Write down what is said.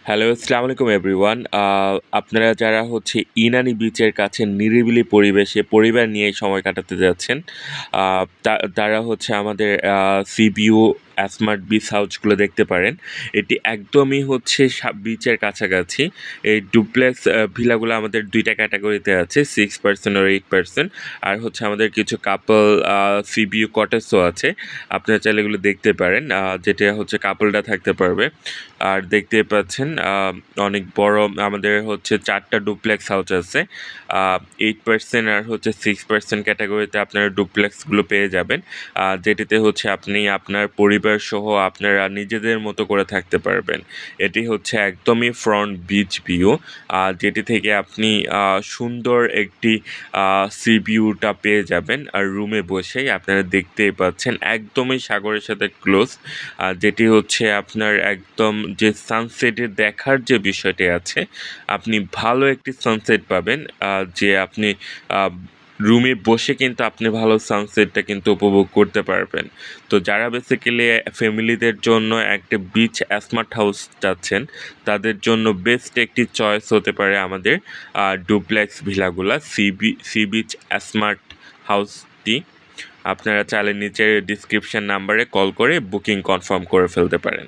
Hello, আসসালামু আলাইকুম everyone. আপনারা যারা হচ্ছে ইনানি বিচের কাছে নিরিবিলি পরিবেশে পরিবার নিয়ে সময় কাটাতে যাচ্ছেন, তারা হচ্ছে আমাদের সিবিইউ স্মার্ট বিচ হাউসগুলো দেখতে পারেন। এটি একদমই হচ্ছে বিচের কাছাকাছি। এই ডুপ্লেক্স ভিলাগুলো আমাদের ২ টা ক্যাটেগরিতে আছে, 6% আর 8%। আর হচ্ছে আমাদের কিছু কাপল সিবিইউ কটেজও আছে। আপনারা চাইলে এগুলো দেখতে পারেন, যেটা হচ্ছে কাপলরা থাকতে পারবে। আর দেখতেই পাচ্ছেন অনেক বড় আমাদের হচ্ছে ৪ টা ডুপ্লেক্স হাউস আছে। 8% আর হচ্ছে 6% ক্যাটাগরিতে আপনারা ডুপ্লেক্সগুলো পেয়ে যাবেন। যেটিতে হচ্ছে আপনি আপনার পরিবারসহ আপনারা নিজেদের মতো করে থাকতে পারবেন। এটি হচ্ছে একদমই ফ্রন্ট বিচ ভিউ, যেটি থেকে আপনি সুন্দর একটি সি ভিউটা পেয়ে যাবেন। আর রুমে বসেই আপনারা দেখতেই পাচ্ছেন একদমই সাগরের সাথে ক্লোজ, যেটি হচ্ছে আপনার একদম যে সানসেটের দেখার যে বিষয়টি আছে, আপনি ভালো একটি সানসেট পাবেন, যে আপনি রুমে বসে কিন্তু আপনি ভালো সানসেটটা কিন্তু উপভোগ করতে পারবেন। তো যারা বেসিক্যালি ফ্যামিলিদের জন্য একটা বিচ স্মার্ট হাউস চাচ্ছেন, তাদের জন্য বেস্ট একটি চয়েস হতে পারে আমাদের ডুপ্লেক্স ভিলাগুলা সি বিচ স্মার্ট হাউসটি। আপনারা চাইলে নিচের ডিসক্রিপশন নাম্বারে কল করে বুকিং কনফার্ম করে ফেলতে পারেন।